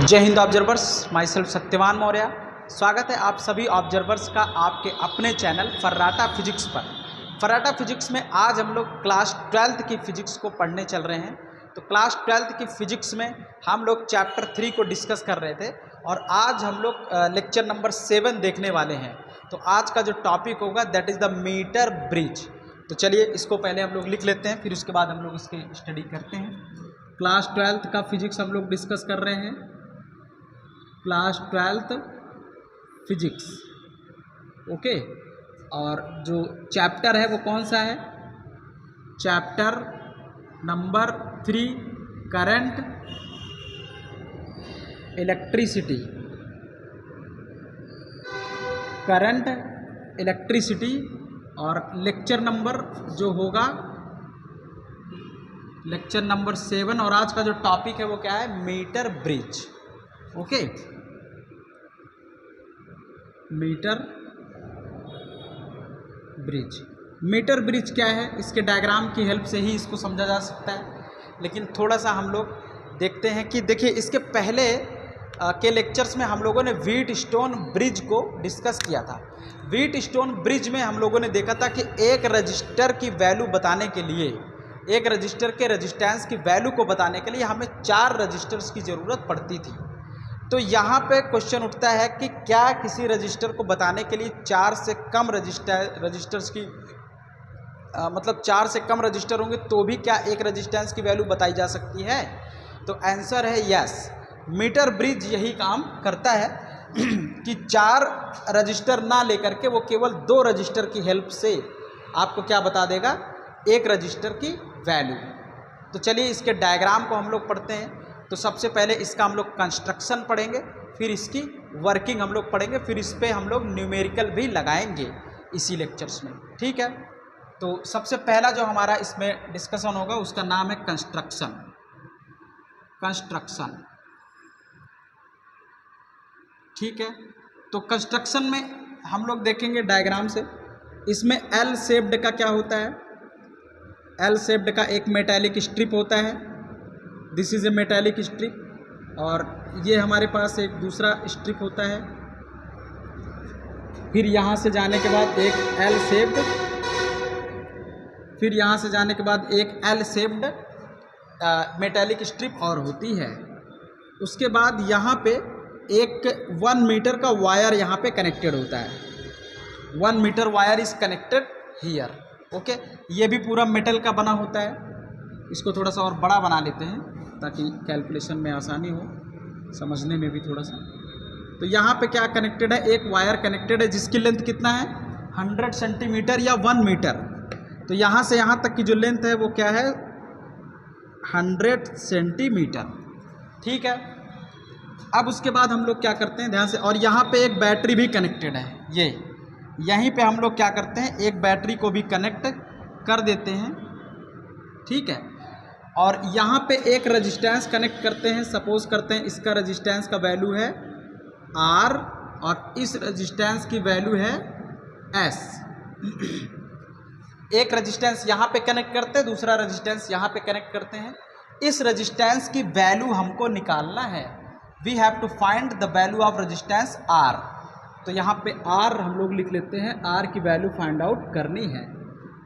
जय Hind observers, my self Satyavan Maurya. स्वागत है आप सभी ऑब्जर्वर्स का आपके अपने चैनल फर्राटा फिजिक्स पर। फर्राटा फिजिक्स में आज हम लोग क्लास 12th की फिजिक्स को पढ़ने चल रहे हैं। तो क्लास 12th की फिजिक्स में हम लोग चैप्टर 3 को डिस्कस कर रहे थे और आज हम लोग लेक्चर नंबर 7 देखने वाले हैं। तो आज का जो टॉपिक होगा that is the metre bridge. तो चलिए इसको पहले हम लोग लिख लेते हैं, फिर उसके बाद हम लोग इसकी स्टडी करते हैं। क्लास 12th का फिजिक्स हम लोग डिस्कस कर रहे हैं। Class 12th physics, okay. और जो चैप्टर है वो कौन सा है? Chapter number 3, current electricity. Current electricity और लेक्चर नंबर जो होगा लेक्चर नंबर 7। और आज का जो टॉपिक है वो क्या है? Metre bridge, okay. Metre bridge. Metre bridge क्या है? इसके डायग्राम की हेल्प से ही इसको समझा जा सकता है, लेकिन थोड़ा सा हम लोग देखते हैं कि देखिए इसके पहले के लेक्चर्स में हम लोगों ने व्हीट स्टोन ब्रिज को डिस्कस किया था। व्हीट स्टोन ब्रिज में हम लोगों ने देखा था कि एक रजिस्टर की वैल्यू बताने के लिए, एक रजिस्टर के रजिस्टेंस की वैल्यू को बताने के लिए हमें 4 रजिस्टर्स की ज़रूरत पड़ती थी। तो यहाँ पे क्वेश्चन उठता है कि क्या किसी रजिस्टर को बताने के लिए 4 से कम रजिस्टर्स की मतलब 4 से कम रजिस्टर होंगे तो भी क्या एक रजिस्टेंस की वैल्यू बताई जा सकती है? तो आंसर है यस। मीटर ब्रिज यही काम करता है कि 4 रजिस्टर ना लेकर के वो केवल 2 रजिस्टर की हेल्प से आपको क्या बता देगा? एक रजिस्टर की वैल्यू। तो चलिए इसके डायग्राम को हम लोग पढ़ते हैं। तो सबसे पहले इसका हम लोग कंस्ट्रक्शन पढ़ेंगे, फिर इसकी वर्किंग हम लोग पढ़ेंगे, फिर इस पर हम लोग न्यूमेरिकल भी लगाएंगे इसी लेक्चर्स में, ठीक है। तो सबसे पहला जो हमारा इसमें डिस्कशन होगा उसका नाम है कंस्ट्रक्शन। कंस्ट्रक्शन, ठीक है। तो कंस्ट्रक्शन में हम लोग देखेंगे डायग्राम से, इसमें एल शेप्ड का क्या होता है? एल शेप्ड का एक मेटालिक स्ट्रिप होता है, this is a metallic strip. और ये हमारे पास एक दूसरा स्ट्रिप होता है। फिर यहाँ से जाने के बाद एक एल शेप्ड, फिर यहाँ से जाने के बाद एक एल शेप्ड मेटालिक स्ट्रिप और होती है। उसके बाद यहाँ पे एक 1 मीटर का वायर यहाँ पे कनेक्टेड होता है। 1 metre wire is connected here, okay. ये भी पूरा मेटल का बना होता है। इसको थोड़ा सा और बड़ा बना लेते हैं ताकि कैलकुलेशन में आसानी हो, समझने में भी थोड़ा सा। तो यहाँ पे क्या कनेक्टेड है? एक वायर कनेक्टेड है जिसकी लेंथ कितना है? 100 सेंटीमीटर या 1 मीटर। तो यहाँ से यहाँ तक की जो लेंथ है वो क्या है? 100 सेंटीमीटर, ठीक है। अब उसके बाद हम लोग क्या करते हैं, ध्यान से, और यहाँ पे एक बैटरी भी कनेक्टेड है। ये यहीं पे हम लोग क्या करते हैं, एक बैटरी को भी कनेक्ट कर देते हैं, ठीक है। और यहाँ पे एक रजिस्टेंस कनेक्ट करते हैं। सपोज करते हैं इसका रजिस्टेंस का वैल्यू है R और इस रजिस्टेंस की वैल्यू है S। एक रजिस्टेंस यहाँ पे कनेक्ट करते हैं, दूसरा रजिस्टेंस यहाँ पे कनेक्ट करते हैं। इस रजिस्टेंस की वैल्यू हमको निकालना है। We have to find the value of resistance R। तो यहाँ पे R हम लोग लिख लेते हैं, R की वैल्यू फाइंड आउट करनी है,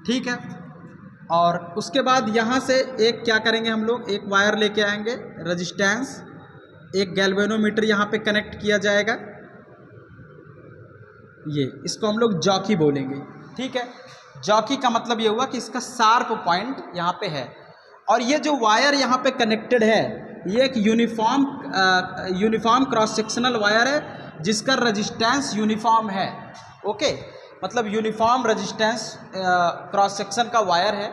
ठीक है। और उसके बाद यहाँ से एक क्या करेंगे हम लोग, एक वायर लेके आएंगे, रजिस्टेंस, एक गैल्वेनोमीटर यहाँ पे कनेक्ट किया जाएगा। ये इसको हम लोग जॉकी बोलेंगे, ठीक है। जॉकी का मतलब ये हुआ कि इसका शार्प पॉइंट यहाँ पे है। और ये जो वायर यहाँ पे कनेक्टेड है ये एक यूनिफॉर्म क्रॉस सेक्शनल वायर है जिसका रजिस्टेंस यूनिफॉर्म है, ओके। मतलब यूनिफॉर्म रजिस्टेंस क्रॉस सेक्शन का वायर है।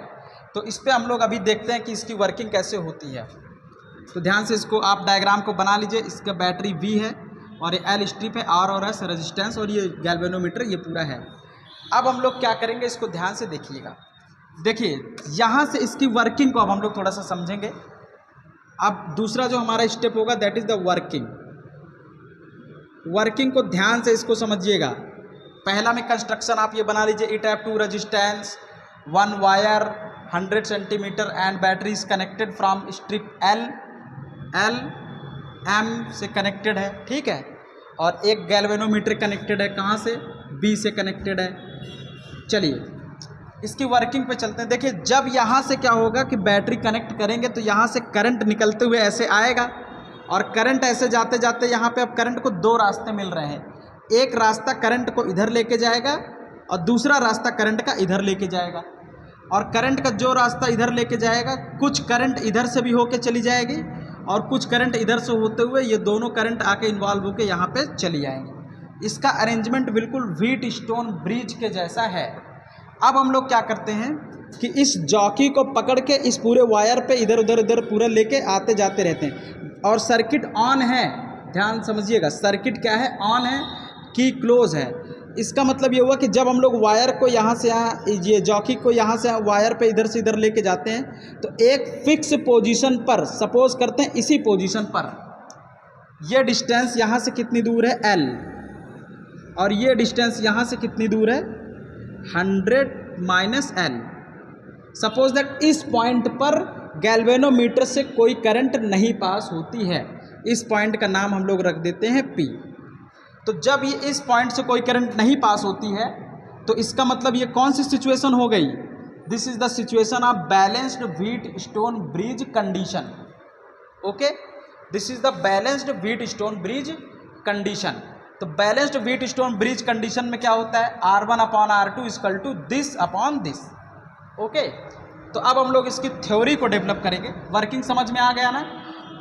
तो इस पे हम लोग अभी देखते हैं कि इसकी वर्किंग कैसे होती है। तो ध्यान से इसको आप डायग्राम को बना लीजिए। इसका बैटरी V है और ये L स्ट्रिप है, R और S रजिस्टेंस, और ये गैल्वेनोमीटर, ये पूरा है। अब हम लोग क्या करेंगे, इसको ध्यान से देखिएगा। देखिए यहाँ से इसकी वर्किंग को अब हम लोग थोड़ा सा समझेंगे। अब दूसरा जो हमारा स्टेप होगा that is the working. Working को ध्यान से इसको समझिएगा। पहला में कंस्ट्रक्शन आप ये बना लीजिए, it have 2 resistance, 1 wire, 100 centimetre and battery is connected from strip L M से कनेक्टेड है, ठीक है, और एक गैल्वेनोमीटर कनेक्टेड है कहाँ से, B से कनेक्टेड है। चलिए इसकी वर्किंग पे चलते हैं। देखिए जब यहाँ से क्या होगा कि बैटरी कनेक्ट करेंगे तो यहाँ से करंट निकलते हुए ऐसे आएगा, और करंट ऐसे जाते जाते यहाँ पे अब करंट को दो रास्ते मिल रहे हैं। एक रास्ता करंट को इधर लेके जाएगा और दूसरा रास्ता करंट का इधर लेके जाएगा। और करंट का जो रास्ता इधर लेके जाएगा, कुछ करंट इधर से भी होके चली जाएगी और कुछ करंट इधर से होते हुए ये दोनों करंट आके इन्वॉल्व होके यहाँ पे चली जाएंगे। इसका अरेंजमेंट बिल्कुल व्हीट स्टोन ब्रिज के जैसा है। अब हम लोग क्या करते हैं कि इस जॉकी को पकड़ के इस पूरे वायर पे इधर उधर पूरा लेके आते जाते रहते हैं, और सर्किट ऑन है, ध्यान समझिएगा, सर्किट क्या है, ऑन है, की क्लोज है। इसका मतलब ये हुआ कि जब हम लोग वायर को यहाँ से यहाँ, ये जॉकी को यहाँ से वायर पे इधर से इधर लेके जाते हैं तो एक फिक्स पोजीशन पर, सपोज करते हैं इसी पोजीशन पर, ये डिस्टेंस यहाँ से कितनी दूर है, L, और ये डिस्टेंस यहाँ से कितनी दूर है, 100 माइनस L। सपोज दैट इस पॉइंट पर गैल्वेनोमीटर से कोई करंट नहीं पास होती है, इस पॉइंट का नाम हम लोग रख देते हैं P। तो जब ये इस पॉइंट से कोई करंट नहीं पास होती है तो इसका मतलब ये कौन सी सिचुएशन हो गई, this is the situation of balanced Wheatstone bridge condition. Okay, this is the balanced Wheatstone bridge condition. तो balanced Wheatstone bridge condition में क्या होता है, R1 upon R2 equal to this upon this. Okay, तो अब हम लोग इसकी थ्योरी को डेवलप करेंगे। वर्किंग समझ में आ गया ना।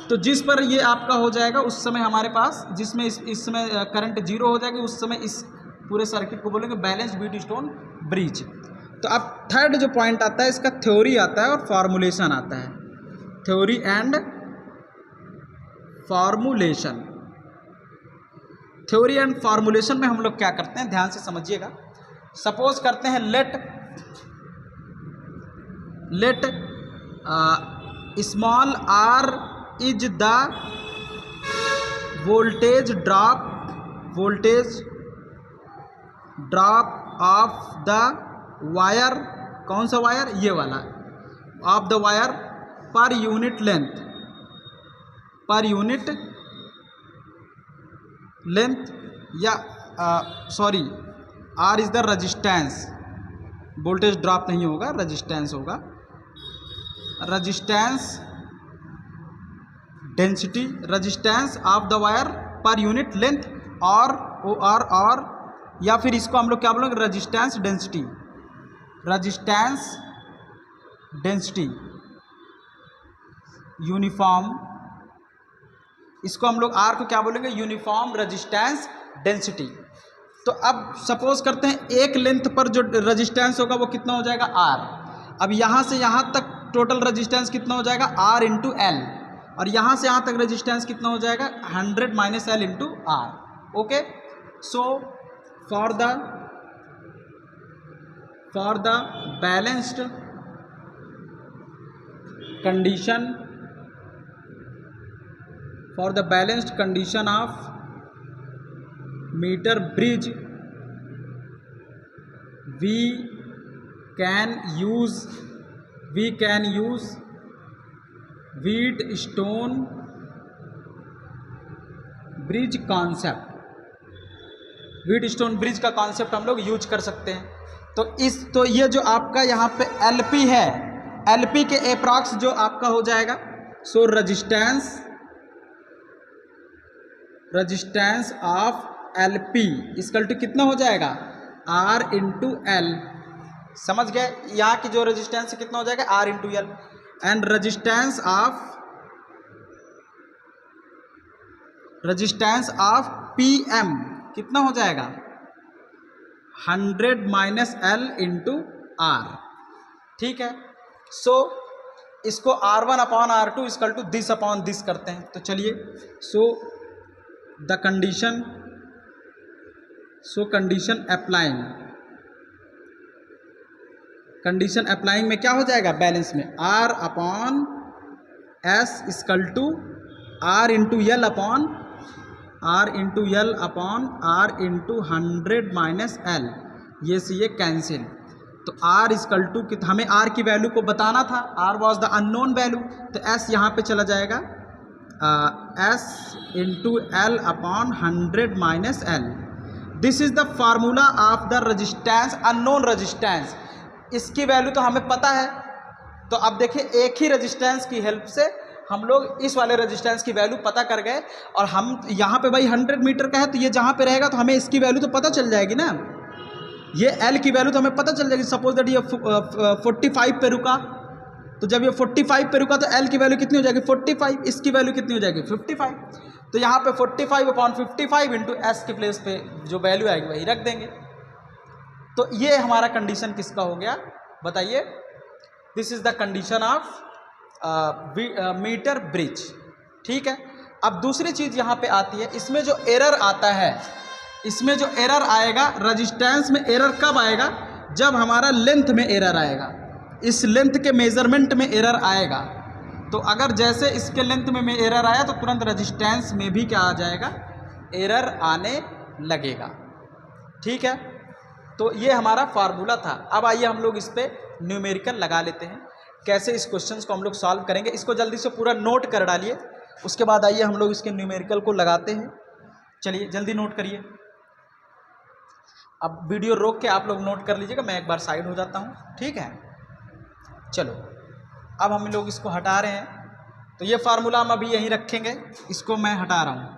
तो जिस पर ये आपका हो जाएगा उस समय हमारे पास, जिसमें इस समय करंट जीरो हो जाएगी, उस समय इस पूरे सर्किट को बोलेंगे बैलेंस्ड व्हीट स्टोन ब्रिज। तो अब थर्ड जो पॉइंट आता है इसका थ्योरी आता है और फॉर्मुलेशन आता है, theory and formulation. Theory and formulation में हम लोग क्या करते हैं, ध्यान से समझिएगा। सपोज करते हैं let small r is the voltage drop of the wire, कौन सा वायर, ये वाला, of the wire per unit length, या sorry, R is the resistance, voltage drop नहीं होगा, रजिस्टेंस होगा, resistance density, resistance of the wire per unit length, और या फिर इसको हम लोग क्या बोलेंगे, रजिस्टेंस डेंसिटी यूनिफॉर्म, इसको हम लोग R को क्या बोलेंगे, यूनिफॉर्म रेजिस्टेंस डेंसिटी। तो अब सपोज करते हैं एक लेंथ पर जो रेजिस्टेंस होगा वो कितना हो जाएगा, R। अब यहाँ से यहाँ तक टोटल रेजिस्टेंस कितना हो जाएगा, R इंटू L, और यहाँ से यहाँ तक रेजिस्टेंस कितना हो जाएगा, 100 minus L into R। Okay, so for the balanced condition of metre bridge we can use Wheatstone bridge concept. Wheatstone bridge का कॉन्सेप्ट हम लोग यूज कर सकते हैं। तो ये जो आपका यहाँ पे LP है, LP के अप्रॉक्स जो आपका हो जाएगा, so resistance of LP equal to कितना हो जाएगा, R इंटू L। समझ गए, यहाँ की जो रेजिस्टेंस कितना हो जाएगा, R into L। And resistance of PM कितना हो जाएगा, 100 माइनस L इंटू R। ठीक है, सो इसको R1 upon R2 equal to this upon this करते हैं। तो चलिए, सो द कंडीशन अप्लाइंग में क्या हो जाएगा, बैलेंस में R upon S equal to R into L upon R into 100 minus L, ये से ये कैंसिल। तो R इक्वल टू, हमें R की वैल्यू को बताना था, R was the unknown value, तो S यहाँ पे चला जाएगा, S into L upon 100 minus L. This is the formula of the resistance unknown resistance. इसकी वैल्यू तो हमें पता है, तो अब देखिए एक ही रजिस्टेंस की हेल्प से हम लोग इस वाले रजिस्टेंस की वैल्यू पता कर गए। और हम यहाँ पे भाई 100 मीटर का है, तो ये जहाँ पे रहेगा तो हमें इसकी वैल्यू तो पता चल जाएगी ना, ये एल की वैल्यू तो हमें पता चल जाएगी। सपोज दैट ये 45 पे रुका, तो जब ये 45 पे रुका तो एल की वैल्यू कितनी हो जाएगी 45, इसकी वैल्यू कितनी हो जाएगी 55। तो यहाँ पे 45 अपॉन 55 इंटू एस के प्लेस पे जो वैल्यू आएगी वही रख देंगे। तो ये हमारा कंडीशन किसका हो गया बताइए, this is the condition of metre bridge. ठीक है, अब दूसरी चीज यहाँ पे आती है, इसमें जो एरर आता है, इसमें जो एरर आएगा रजिस्टेंस में, एरर कब आएगा, जब हमारा लेंथ में एरर आएगा, इस लेंथ के मेजरमेंट में एरर आएगा। तो अगर जैसे इसके लेंथ में एरर आया तो तुरंत रजिस्टेंस में भी क्या आ जाएगा, एरर आने लगेगा। ठीक है, तो ये हमारा फार्मूला था। अब आइए हम लोग इस पर न्यूमेरिकल लगा लेते हैं, कैसे इस क्वेश्चन को हम लोग सॉल्व करेंगे। इसको जल्दी से पूरा नोट कर डालिए, उसके बाद आइए हम लोग इसके न्यूमेरिकल को लगाते हैं। चलिए जल्दी नोट करिए, अब वीडियो रोक के आप लोग नोट कर लीजिएगा, मैं एक बार साइड हो जाता हूँ। ठीक है, चलो अब हम लोग इसको हटा रहे हैं, तो ये फार्मूला हम अभी यहीं रखेंगे, इसको मैं हटा रहा हूँ।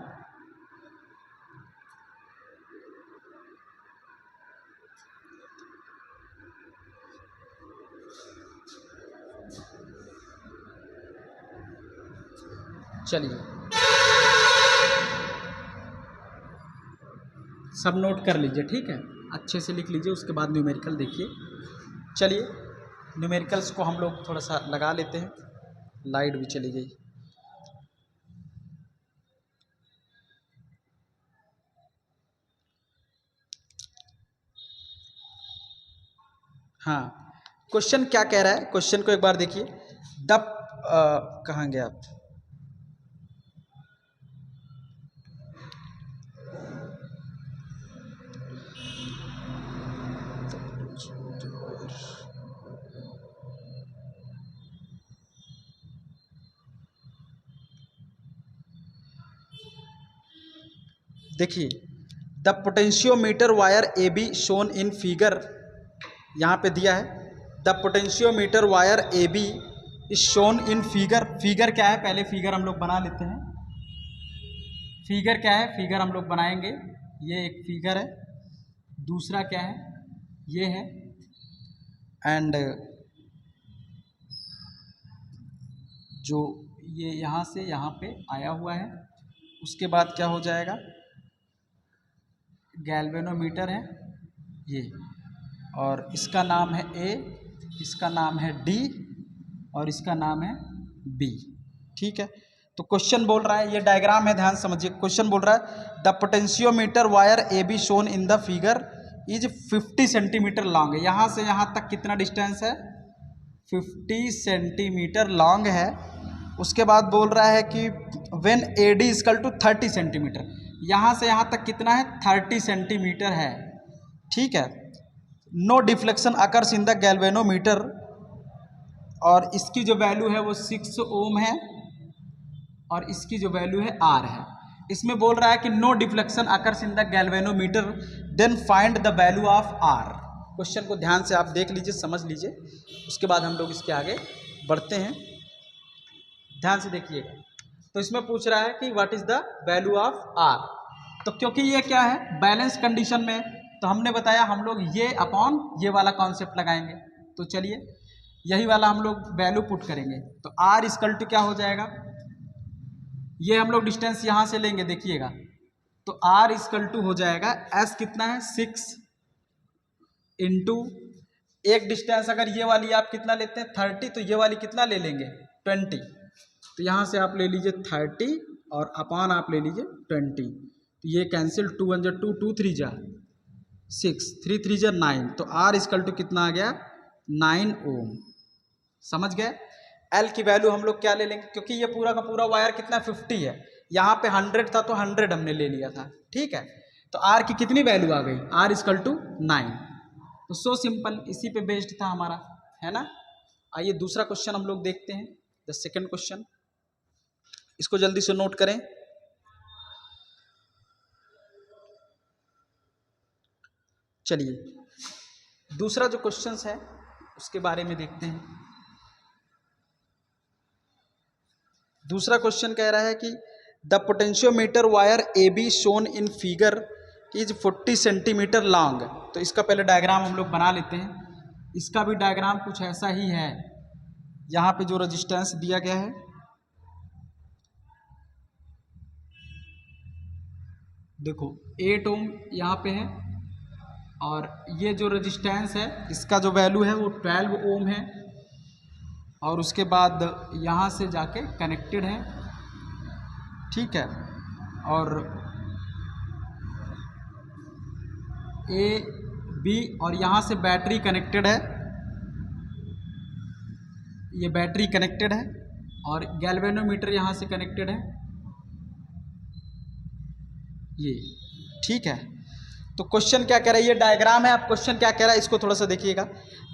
चलिए सब नोट कर लीजिए, ठीक है, अच्छे से लिख लीजिए, उसके बाद न्यूमेरिकल देखिए। चलिए न्यूमेरिकल्स को हम लोग थोड़ा सा लगा लेते हैं, लाइट भी चली गई। हाँ, क्वेश्चन क्या कह रहा है, क्वेश्चन को एक बार देखिए। कहाँ गया आप, देखिए the potentiometer wire A B shown in figure, यहाँ पे दिया है the potentiometer wire A B is shown in figure. Figure क्या है, पहले फिगर हम लोग बना लेते हैं। फिगर क्या है, फिगर हम लोग बनाएंगे, ये एक फिगर है, दूसरा क्या है, ये है, एंड जो ये यहाँ से यहाँ पे आया हुआ है, उसके बाद क्या हो जाएगा, गैल्वेनोमीटर है ये, और इसका नाम है ए, इसका नाम है डी, और इसका नाम है बी। ठीक है, तो क्वेश्चन बोल रहा है, ये डायग्राम है, ध्यान समझिए। क्वेश्चन बोल रहा है the potentiometer wire A B shown in the figure is 50 centimetre long है। यहाँ से यहाँ तक कितना डिस्टेंस है, 50 सेंटीमीटर लॉन्ग है। उसके बाद बोल रहा है कि when A D equal to 30 centimetre, यहाँ से यहाँ तक कितना है 30 सेंटीमीटर है। ठीक है, no deflection occurs in the galvanometer, और इसकी जो वैल्यू है वो 6 ओम है, और इसकी जो वैल्यू है आर है। इसमें बोल रहा है कि no deflection occurs in the galvanometer, then find the value of R. Question को ध्यान से आप देख लीजिए, समझ लीजिए, उसके बाद हम लोग इसके आगे बढ़ते हैं। ध्यान से देखिएगा, तो इसमें पूछ रहा है कि what is the value of R. तो क्योंकि ये क्या है बैलेंस कंडीशन में, तो हमने बताया हम लोग ये अपॉन ये वाला कॉन्सेप्ट लगाएंगे। तो चलिए यही वाला हम लोग वैल्यू पुट करेंगे, तो आर इक्वल टू क्या हो जाएगा, ये हम लोग डिस्टेंस यहाँ से लेंगे, देखिएगा, तो आर इक्वल टू हो जाएगा एस कितना है 6 इंटू एक डिस्टेंस, अगर ये वाली आप कितना लेते हैं 30, तो ये वाली कितना ले लेंगे 20, तो यहाँ से आप ले लीजिए 30 और अपॉन आप ले लीजिए 20, तो ये कैंसिल, 2 1 2 2 3 जा 6, 3 3 जा 9, तो आर इक्वल टू कितना आ गया 9 ओम। समझ गए। एल की वैल्यू हम लोग क्या ले लेंगे, क्योंकि ये पूरा का पूरा वायर कितना 50 है, यहाँ पे 100 था तो 100 हमने ले लिया था। ठीक है, तो आर की कितनी वैल्यू आ गई, आर इक्वल टू 9। तो सो सिंपल, इसी पे बेस्ड था हमारा, है ना। आइए दूसरा क्वेश्चन हम लोग देखते हैं, द सेकेंड क्वेश्चन। इसको जल्दी से नोट करें। चलिए दूसरा जो क्वेश्चंस है उसके बारे में देखते हैं। दूसरा क्वेश्चन कह रहा है कि the potentiometer wire A B shown in figure is 40 centimetre long. तो इसका पहले डायग्राम हम लोग बना लेते हैं। इसका भी डायग्राम कुछ ऐसा ही है। यहाँ पे जो रेजिस्टेंस दिया गया है, देखो 8 ओम यहाँ पे है, और ये जो रेजिस्टेंस है इसका जो वैल्यू है वो 12 ओम है, और उसके बाद यहाँ से जाके कनेक्टेड है, ठीक है। और ए बी और यहाँ से बैटरी कनेक्टेड है, ये बैटरी कनेक्टेड है, और गैल्वेनोमीटर यहाँ से कनेक्टेड है, ये ठीक है। तो क्वेश्चन क्या कह रहा है, ये डायग्राम है। अब क्वेश्चन क्या कह रहा है इसको थोड़ा सा देखिएगा।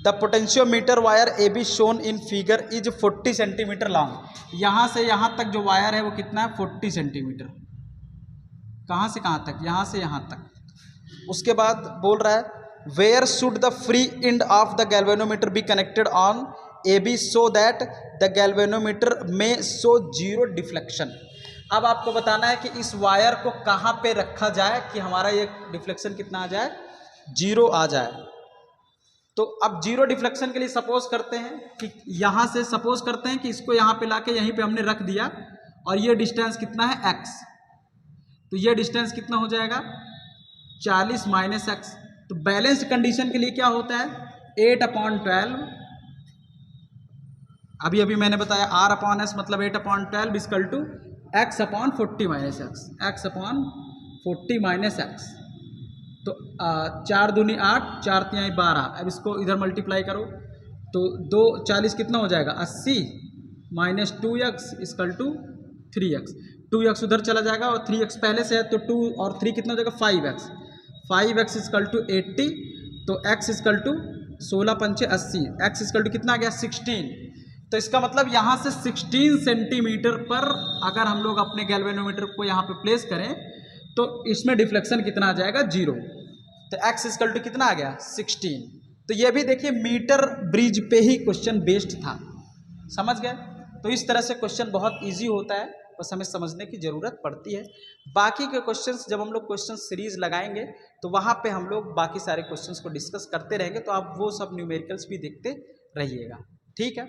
The potentiometer wire A B shown in figure is 40 centimetre long. यहाँ से यहाँ तक जो वायर है वो कितना है, 40 सेंटीमीटर। कहाँ से कहाँ तक, यहाँ से यहाँ तक। उसके बाद बोल रहा है where should the free end of the galvanometer be connected on A B so that the galvanometer में शो जीरो डिफ्लेक्शन। अब आपको बताना है कि इस वायर को कहाँ पे रखा जाए कि हमारा ये डिफ्लेक्शन कितना आ जाए, जीरो आ जाए। तो अब जीरो डिफ्लेक्शन के लिए सपोज करते हैं कि यहाँ से सपोज करते हैं कि इसको यहाँ पे लाके यहीं पे हमने रख दिया, और ये डिस्टेंस कितना है x। तो ये डिस्टेंस कितना हो जाएगा 40 माइनस x। तो बैलेंस कंडीशन के लिए क्या होता है 8/12, अभी अभी मैंने बताया r/s मतलब 8/12 equal to x/40 minus x। तो 4 दूनी 8, 4 तिहाई 12। अब इसको इधर मल्टीप्लाई करो तो 2 40 कितना हो जाएगा 80 minus 2x equal to 3x। 2x उधर चला जाएगा और 3x पहले से है, तो 2 और 3 कितना हो जाएगा 5x। 5x इक्वल टू 80, तो x इक्वल टू 16 पंचे 80, x इक्वल टू कितना आ गया 16। तो इसका मतलब यहाँ से 16 सेंटीमीटर पर अगर हम लोग अपने गैल्वेनोमीटर को यहाँ पे प्लेस करें तो इसमें डिफ्लेक्शन कितना आ जाएगा 0। तो x इक्वल टू कितना आ गया 16। तो ये भी देखिए मीटर ब्रिज पे ही क्वेश्चन बेस्ड था, समझ गए। तो इस तरह से क्वेश्चन बहुत इजी होता है, बस हमें समझने की ज़रूरत पड़ती है। बाकी के क्वेश्चंस जब हम लोग क्वेश्चन सीरीज लगाएंगे तो वहाँ पे हम लोग बाकी सारे क्वेश्चंस को डिस्कस करते रहेंगे, तो आप वो सब न्यूमेरिकल्स भी देखते रहिएगा, ठीक है।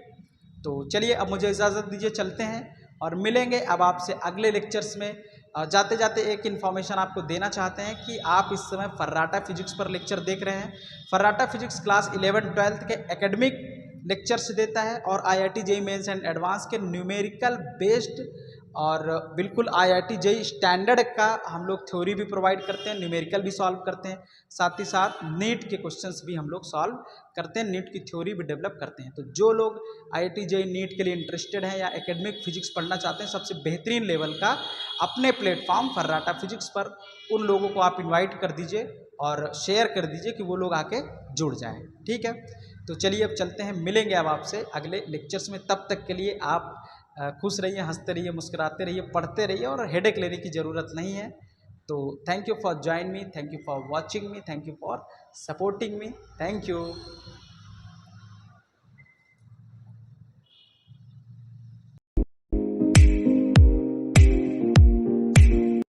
तो चलिए अब मुझे इजाज़त दीजिए, चलते हैं और मिलेंगे अब आपसे अगले लेक्चर्स में। जाते जाते एक इन्फॉर्मेशन आपको देना चाहते हैं कि आप इस समय फर्राटा फिजिक्स पर लेक्चर देख रहे हैं। फर्राटा फिजिक्स क्लास 11-12 के एकेडमिक लेक्चर्स देता है, और IIT JEE mains and advance के न्यूमेरिकल बेस्ड और बिल्कुल IIT JEE स्टैंडर्ड का हम लोग थ्योरी भी प्रोवाइड करते हैं, न्यूमेरिकल भी सॉल्व करते हैं, साथ ही साथ नीट के क्वेश्चंस भी हम लोग सॉल्व करते हैं, नीट की थ्योरी भी डेवलप करते हैं। तो जो लोग IIT JEE नीट के लिए इंटरेस्टेड हैं या एकेडमिक फिजिक्स पढ़ना चाहते हैं सबसे बेहतरीन लेवल का अपने प्लेटफॉर्म फर्राटा फिजिक्स पर, उन लोगों को आप इन्वाइट कर दीजिए और शेयर कर दीजिए कि वो लोग आके जुड़ जाएँ, ठीक है। तो चलिए अब चलते हैं, मिलेंगे अब आपसे अगले लेक्चर्स में। तब तक के लिए आप खुश रहिए, हंसते रहिए, मुस्कुराते रहिए, पढ़ते रहिए, और हेडेक लेने की ज़रूरत नहीं है। तो thank you for join me, thank you for watching me, thank you for supporting me, thank you.